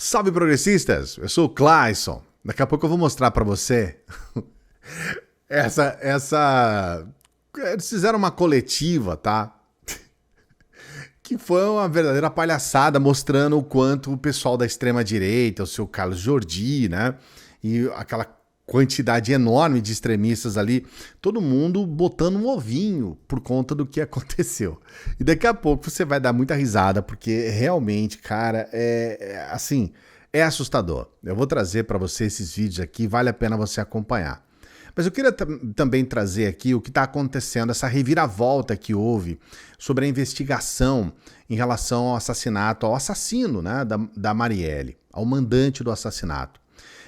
Salve progressistas, eu sou o Clayson. Daqui a pouco eu vou mostrar pra você eles fizeram uma coletiva, tá? Que foi uma verdadeira palhaçada, mostrando o quanto o pessoal da extrema-direita, o seu Carlos Jordi, né? E aquela quantidade enorme de extremistas ali, todo mundo botando um ovinho por conta do que aconteceu. E daqui a pouco você vai dar muita risada, porque realmente, cara, assim, é assustador. Eu vou trazer para você esses vídeos aqui, vale a pena você acompanhar. Mas eu queria também trazer aqui o que está acontecendo, essa reviravolta que houve sobre a investigação em relação ao assassinato, ao assassino, né, da Marielle, ao mandante do assassinato.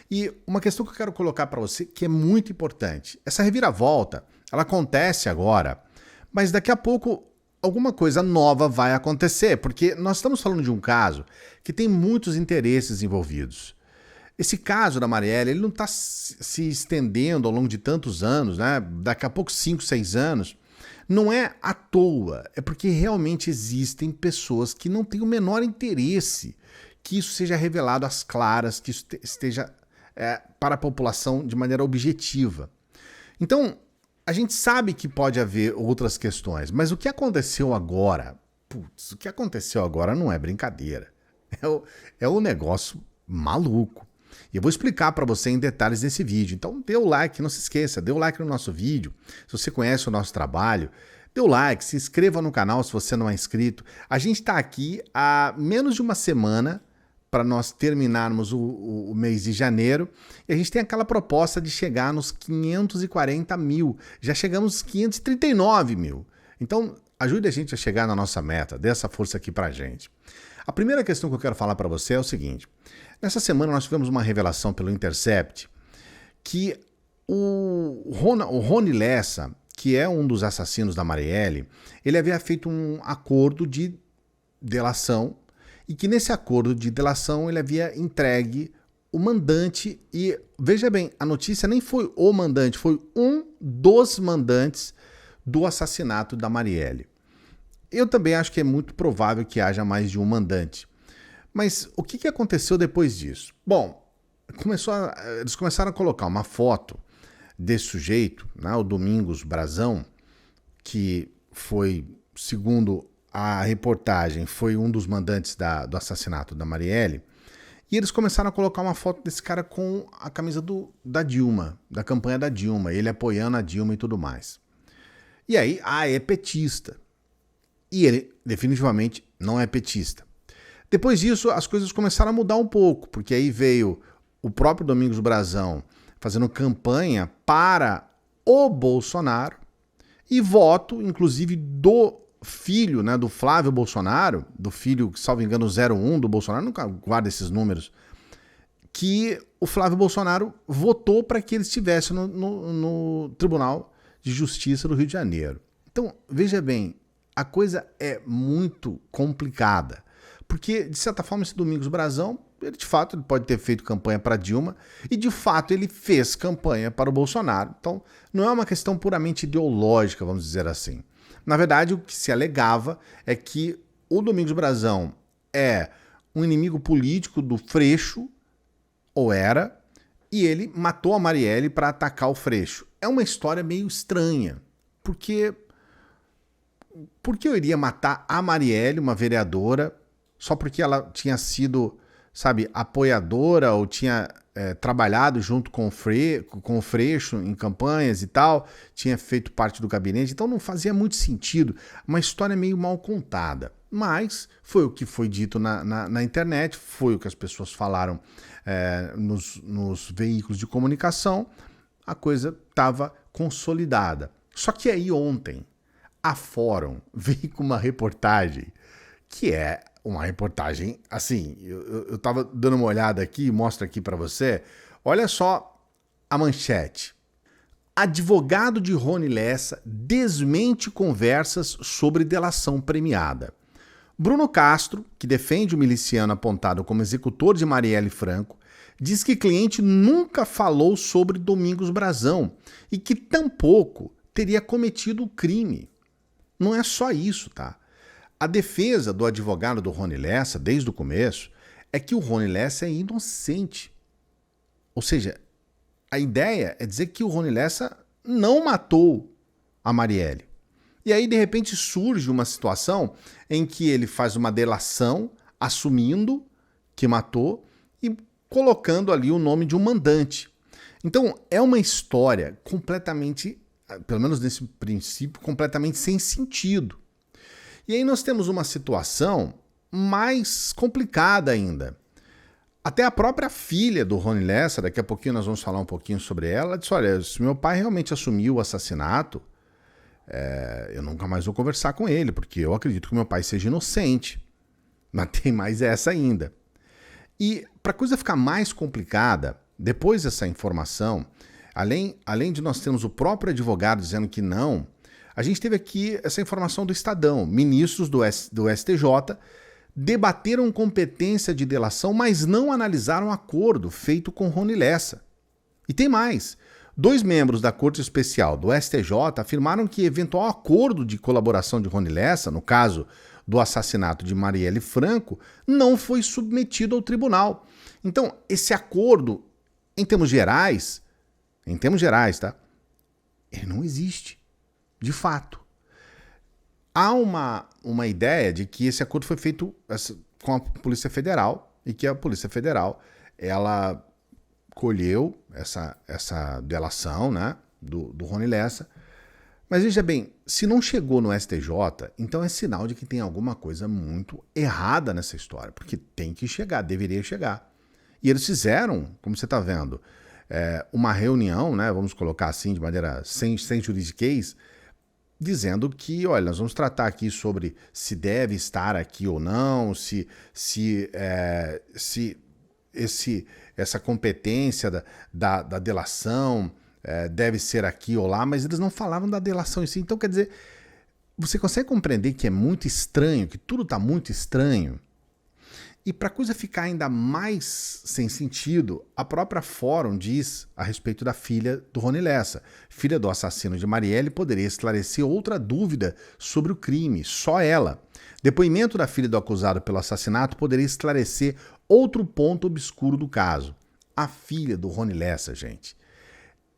E uma questão que eu quero colocar para você que é muito importante. Essa reviravolta, ela acontece agora, mas daqui a pouco alguma coisa nova vai acontecer, porque nós estamos falando de um caso que tem muitos interesses envolvidos. Esse caso da Marielle, ele não está se estendendo ao longo de tantos anos, né? Daqui a pouco 5, 6 anos. Não é à toa, é porque realmente existem pessoas que não têm o menor interesse que isso seja revelado às claras, que isso esteja para a população de maneira objetiva. Então, a gente sabe que pode haver outras questões, mas o que aconteceu agora, o que aconteceu agora não é brincadeira. É um negócio maluco. E eu vou explicar para você em detalhes nesse vídeo. Então dê o like, não se esqueça, dê o like no nosso vídeo. Se você conhece o nosso trabalho, dê o like, se inscreva no canal se você não é inscrito. A gente está aqui há menos de uma semana para nós terminarmos o mês de janeiro. E a gente tem aquela proposta de chegar nos 540 mil. Já chegamos nos 539 mil. Então ajude a gente a chegar na nossa meta, dê essa força aqui para a gente. A primeira questão que eu quero falar para você é o seguinte. Nessa semana nós tivemos uma revelação pelo Intercept que o Rony Lessa, que é um dos assassinos da Marielle, ele havia feito um acordo de delação e que nesse acordo de delação ele havia entregue o mandante e, veja bem, a notícia nem foi o mandante, foi um dos mandantes do assassinato da Marielle. Eu também acho que é muito provável que haja mais de um mandante. Mas o que aconteceu depois disso? Bom, eles começaram a colocar uma foto desse sujeito, né, o Domingos Brazão, que foi, segundo a reportagem, foi um dos mandantes do assassinato da Marielle, e eles começaram a colocar uma foto desse cara com a camisa da Dilma, da campanha da Dilma, ele apoiando a Dilma e tudo mais. E aí, é petista. E ele definitivamente não é petista. Depois disso, as coisas começaram a mudar um pouco, porque aí veio o próprio Domingos Brazão fazendo campanha para o Bolsonaro e voto, inclusive, do filho, né, do Flávio Bolsonaro, do filho, salvo engano, 01 do Bolsonaro, nunca guardo esses números, que o Flávio Bolsonaro votou para que ele estivesse no Tribunal de Justiça do Rio de Janeiro. Então, veja bem, a coisa é muito complicada. Porque, de certa forma, esse Domingos Brazão, ele pode ter feito campanha para Dilma e, de fato, ele fez campanha para o Bolsonaro. Então, não é uma questão puramente ideológica, vamos dizer assim. Na verdade, o que se alegava é que o Domingos Brazão é um inimigo político do Freixo, ou era, e ele matou a Marielle para atacar o Freixo. É uma história meio estranha, porque... Por que eu iria matar a Marielle, uma vereadora, só porque ela tinha sido, sabe, apoiadora ou tinha trabalhado junto com o Freixo em campanhas e tal, tinha feito parte do gabinete, então não fazia muito sentido, uma história meio mal contada. Mas foi o que foi dito na internet, foi o que as pessoas falaram nos veículos de comunicação, a coisa estava consolidada. Só que aí ontem, a Fórum veio com uma reportagem que é uma reportagem, assim, eu tava dando uma olhada aqui, mostro aqui para você, olha só a manchete. Advogado de Rony Lessa desmente conversas sobre delação premiada. Bruno Castro, que defende o miliciano apontado como executor de Marielle Franco, diz que cliente nunca falou sobre Domingos Brazão e que tampouco teria cometido o crime. Não é só isso, tá? A defesa do advogado do Rony Lessa, desde o começo, é que o Rony Lessa é inocente. Ou seja, a ideia é dizer que o Rony Lessa não matou a Marielle. E aí, de repente, surge uma situação em que ele faz uma delação, assumindo que matou e colocando ali o nome de um mandante. Então, é uma história completamente, pelo menos nesse princípio, completamente sem sentido. E aí nós temos uma situação mais complicada ainda. Até a própria filha do Rony Lessa, daqui a pouquinho nós vamos falar um pouquinho sobre ela, disse, olha, se meu pai realmente assumiu o assassinato, eu nunca mais vou conversar com ele, porque eu acredito que meu pai seja inocente. Mas tem mais essa ainda. E para a coisa ficar mais complicada, depois dessa informação, além de nós termos o próprio advogado dizendo que não, a gente teve aqui essa informação do Estadão. Ministros do STJ debateram competência de delação, mas não analisaram acordo feito com Rony Lessa. E tem mais. 2 membros da Corte Especial do STJ afirmaram que eventual acordo de colaboração de Rony Lessa, no caso do assassinato de Marielle Franco, não foi submetido ao tribunal. Então, esse acordo, em termos gerais, tá? Ele não existe, de fato. Há uma ideia de que esse acordo foi feito com a Polícia Federal e que a Polícia Federal, ela colheu essa delação, né, do Rony Lessa. Mas veja bem, se não chegou no STJ, então é sinal de que tem alguma coisa muito errada nessa história, porque tem que chegar, deveria chegar. E eles fizeram, como você está vendo, uma reunião, né, vamos colocar assim, de maneira sem juridiquês, dizendo que, olha, nós vamos tratar aqui sobre se deve estar aqui ou não, se essa competência da delação deve ser aqui ou lá, mas eles não falaram da delação em si. Então, quer dizer, você consegue compreender que é muito estranho, que tudo está muito estranho? E para a coisa ficar ainda mais sem sentido, a própria Fórum diz a respeito da filha do Rony Lessa. Filha do assassino de Marielle poderia esclarecer outra dúvida sobre o crime, só ela. Depoimento da filha do acusado pelo assassinato poderia esclarecer outro ponto obscuro do caso. A filha do Rony Lessa, gente,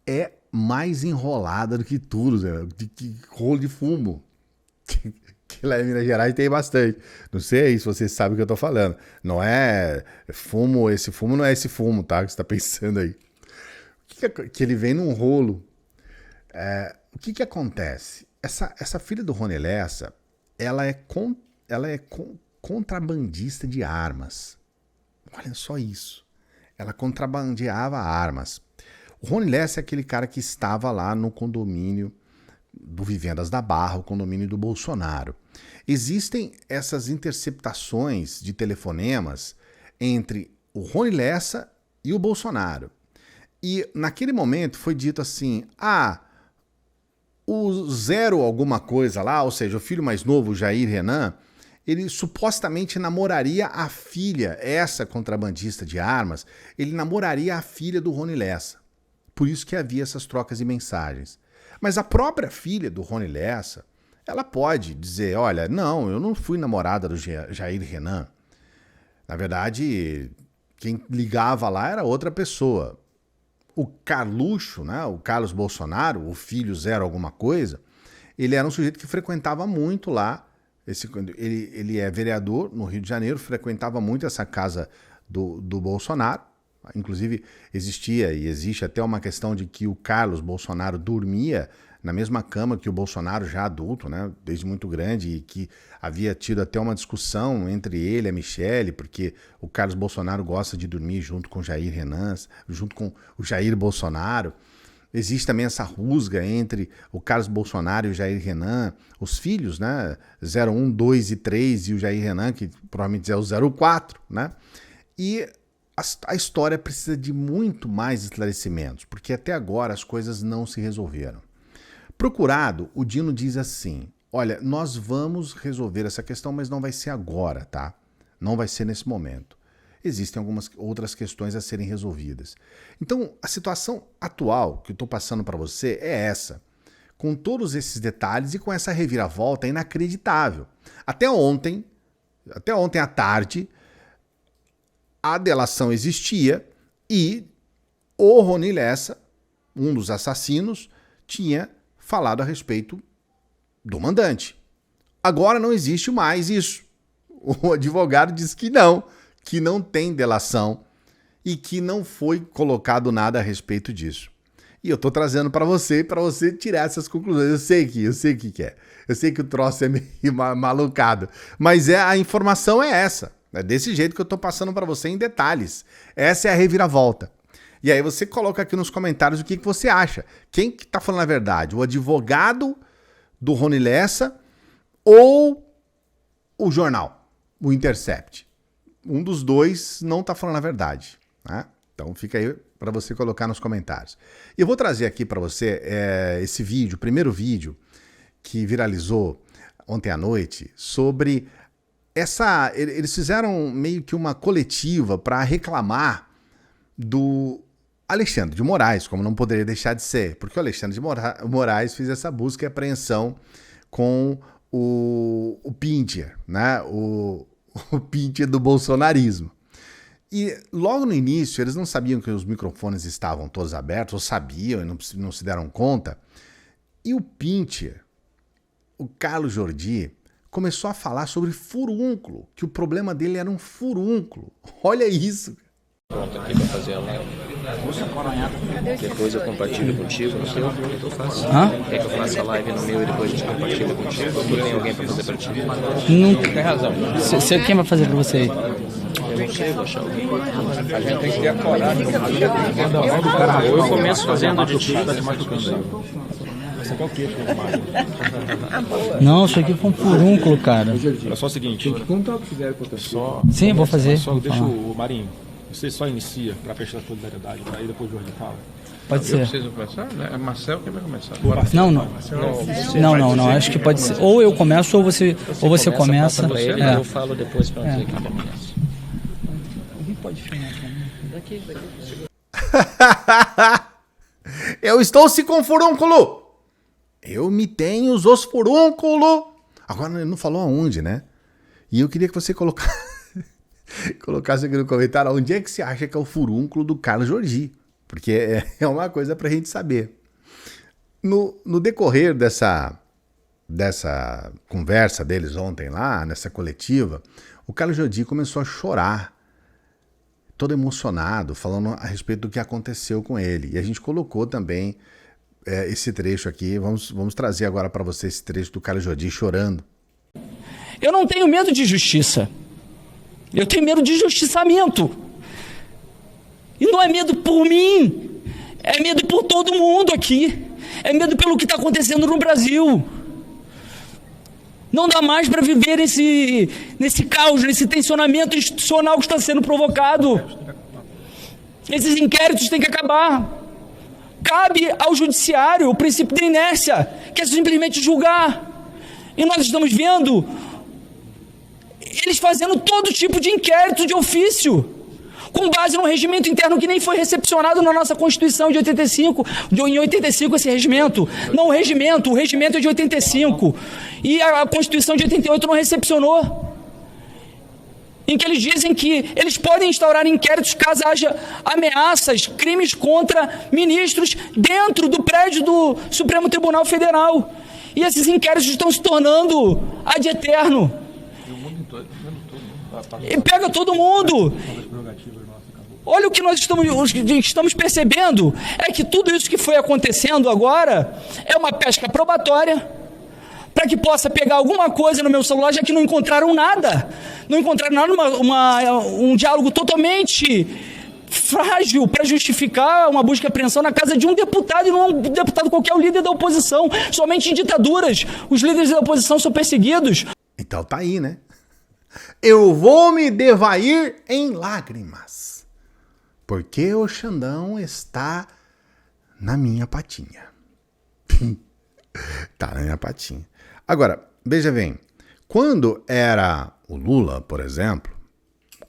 é mais enrolada do que tudo, né? Que rolo de fumo. Que lá em Minas Gerais tem bastante. Não sei se você sabe o que eu tô falando. Não é fumo, esse fumo não é esse fumo, tá? Que você tá pensando aí. Que ele vem num rolo. O que acontece? Essa filha do Rony Lessa, ela é contrabandista de armas. Olha só isso. Ela contrabandeava armas. O Rony Lessa é aquele cara que estava lá no condomínio do Vivendas da Barra, o condomínio do Bolsonaro. Existem essas interceptações de telefonemas entre o Rony Lessa e o Bolsonaro. E naquele momento foi dito assim, o Zero alguma coisa lá, ou seja, o filho mais novo, Jair Renan, ele supostamente namoraria a filha, essa contrabandista de armas, ele namoraria a filha do Rony Lessa. Por isso que havia essas trocas de mensagens. Mas a própria filha do Rony Lessa, ela pode dizer, olha, não, eu não fui namorada do Jair Renan. Na verdade, quem ligava lá era outra pessoa. O Carluxo, né, o Carlos Bolsonaro, o filho Zero alguma coisa, ele era um sujeito que frequentava muito lá. Ele é vereador no Rio de Janeiro, frequentava muito essa casa do Bolsonaro. Inclusive, existia e existe até uma questão de que o Carlos Bolsonaro dormia na mesma cama que o Bolsonaro, já adulto, né, desde muito grande, e que havia tido até uma discussão entre ele e a Michelle, porque o Carlos Bolsonaro gosta de dormir junto com o Jair Renan, junto com o Jair Bolsonaro. Existe também essa rusga entre o Carlos Bolsonaro e o Jair Renan, os filhos, né, 01, 2 e 3, e o Jair Renan, que provavelmente é o 04, né, e a história precisa de muito mais esclarecimentos, porque até agora as coisas não se resolveram. Procurado, o Dino diz assim, olha, nós vamos resolver essa questão, mas não vai ser agora, tá? Não vai ser nesse momento. Existem algumas outras questões a serem resolvidas. Então, a situação atual que eu estou passando para você é essa, com todos esses detalhes e com essa reviravolta inacreditável. Até ontem à tarde, a delação existia e o Rony Lessa, um dos assassinos, tinha falado a respeito do mandante. Agora não existe mais isso. O advogado diz que não tem delação e que não foi colocado nada a respeito disso. E eu tô trazendo para você tirar essas conclusões. Eu sei o que é. Eu sei que o troço é meio malucado, mas a informação é essa. É desse jeito que eu tô passando para você em detalhes. Essa é a reviravolta. E aí você coloca aqui nos comentários o que você acha. Quem que tá falando a verdade? O advogado do Rony Lessa ou o jornal, o Intercept? Um dos dois não tá falando a verdade, né? Então fica aí para você colocar nos comentários. E eu vou trazer aqui para você esse vídeo, o primeiro vídeo que viralizou ontem à noite sobre essa... Eles fizeram meio que uma coletiva para reclamar do Alexandre de Moraes, como não poderia deixar de ser, porque o Alexandre de Moraes fez essa busca e apreensão com o Pinter, né? O Pinter do bolsonarismo. E logo no início, eles não sabiam que os microfones estavam todos abertos, ou sabiam e não se deram conta. E o Pinter, o Carlos Jordi, começou a falar sobre furúnculo, que o problema dele era um furúnculo. Olha isso. Pronto aqui pra fazer a live. Depois eu compartilho contigo no seu. Eu faço. Quer que eu faça a live no meu e depois a gente compartilha contigo? Ou tem alguém pra fazer pra ti? Nunca. Tem razão. Quem vai fazer pra você aí? Eu não sei, vou achar alguém. A gente tem que ter a coragem. Ou eu começo fazendo de ti. Não, isso aqui foi um furúnculo, cara. É só o seguinte, tem que contar o que fizeram com só. Sim, vou fazer. Só deixa o Marinho. Você só inicia para prestar solidariedade, aí depois o Jorge fala. Pode ser. Preciso começar? É Marcel que vai começar. Não. Acho que pode ser. Ou eu começo ou você começa. Eu falo depois pra dizer que começa. Alguém pode filmar pra mim? Daqui. Eu estou se com furúnculo. Eu me tenho os furúnculos. Agora ele não falou aonde, né? E eu queria que você colocasse aqui no comentário onde é que você acha que é o furúnculo do Carlos Jordi. Porque é uma coisa pra gente saber. No decorrer dessa conversa deles ontem lá, nessa coletiva, o Carlos Jordi começou a chorar, todo emocionado, falando a respeito do que aconteceu com ele. E a gente colocou também esse trecho aqui. Vamos trazer agora para você esse trecho do Carlos Jordi chorando. Eu não tenho medo de justiça. Eu tenho medo de justiçamento. E não é medo por mim. É medo por todo mundo aqui. É medo pelo que está acontecendo no Brasil. Não dá mais para viver nesse caos, nesse tensionamento institucional que está sendo provocado. Esses inquéritos têm que acabar. Cabe ao judiciário o princípio da inércia, que é simplesmente julgar. E nós estamos vendo eles fazendo todo tipo de inquérito de ofício, com base num regimento interno que nem foi recepcionado na nossa Constituição de 85, em 85 esse regimento. Não o regimento é de 85, e a Constituição de 88 não recepcionou, em que eles dizem que eles podem instaurar inquéritos caso haja ameaças, crimes contra ministros dentro do prédio do Supremo Tribunal Federal. E esses inquéritos estão se tornando ad eterno. E pega todo mundo. Olha o que nós estamos percebendo, é que tudo isso que foi acontecendo agora é uma pesca probatória, para que possa pegar alguma coisa no meu celular, já que não encontraram nada. Não encontraram nada, um diálogo totalmente frágil para justificar uma busca e apreensão na casa de um deputado, e não é um deputado qualquer, é o líder da oposição. Somente em ditaduras os líderes da oposição são perseguidos. Então tá aí, né? Eu vou me devair em lágrimas, porque o Xandão está na minha patinha. Tá na minha patinha. Agora, veja bem, quando era o Lula, por exemplo,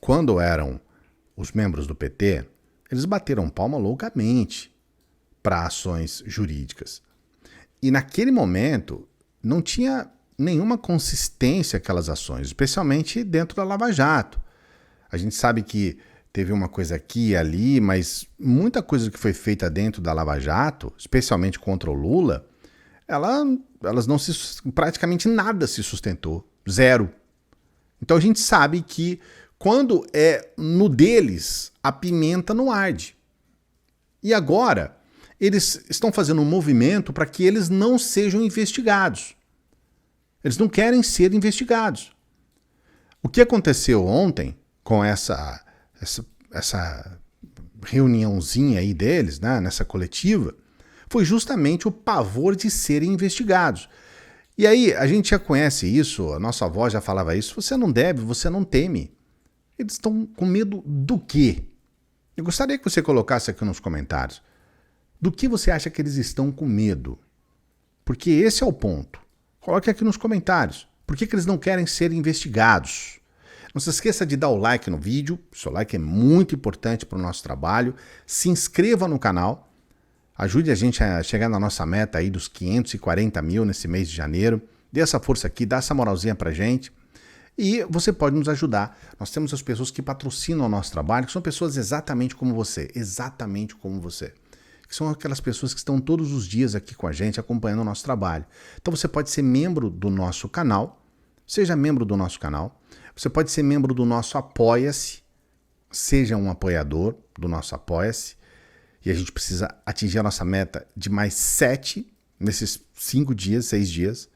quando eram os membros do PT, eles bateram palma loucamente para ações jurídicas. E naquele momento não tinha nenhuma consistência aquelas ações, especialmente dentro da Lava Jato. A gente sabe que teve uma coisa aqui e ali, mas muita coisa que foi feita dentro da Lava Jato, especialmente contra o Lula, elas não praticamente nada se sustentou. Zero. Então a gente sabe que quando é no deles, a pimenta não arde. E agora, eles estão fazendo um movimento para que eles não sejam investigados. Eles não querem ser investigados. O que aconteceu ontem com essa reuniãozinha aí deles, né, nessa coletiva, foi justamente o pavor de serem investigados. E aí, a gente já conhece isso, a nossa avó já falava isso, você não deve, você não teme. Eles estão com medo do quê? Eu gostaria que você colocasse aqui nos comentários. Do que você acha que eles estão com medo? Porque esse é o ponto. Coloque aqui nos comentários. Por que eles não querem ser investigados? Não se esqueça de dar o like no vídeo. O seu like é muito importante para o nosso trabalho. Se inscreva no canal. Ajude a gente a chegar na nossa meta aí dos 540 mil nesse mês de janeiro. Dê essa força aqui, dá essa moralzinha pra gente. E você pode nos ajudar. Nós temos as pessoas que patrocinam o nosso trabalho, que são pessoas exatamente como você. Exatamente como você. Que são aquelas pessoas que estão todos os dias aqui com a gente, acompanhando o nosso trabalho. Então você pode ser membro do nosso canal. Seja membro do nosso canal. Você pode ser membro do nosso Apoia-se. Seja um apoiador do nosso Apoia-se. E a gente precisa atingir a nossa meta de mais 7 nesses 5 dias, 6 dias.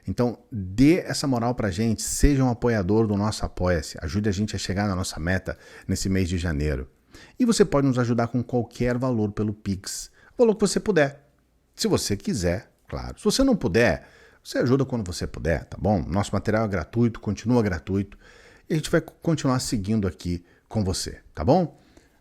Então, dê essa moral pra gente, seja um apoiador do nosso Apoia-se. Ajude a gente a chegar na nossa meta nesse mês de janeiro. E você pode nos ajudar com qualquer valor pelo Pix. O valor que você puder. Se você quiser, claro. Se você não puder, você ajuda quando você puder, tá bom? Nosso material é gratuito, continua gratuito. E a gente vai continuar seguindo aqui com você, tá bom?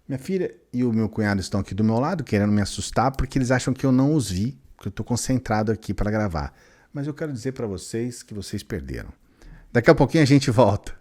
Minha filha e o meu cunhado estão aqui do meu lado, querendo me assustar, porque eles acham que eu não os vi, porque eu estou concentrado aqui para gravar. Mas eu quero dizer para vocês que vocês perderam. Daqui a pouquinho a gente volta.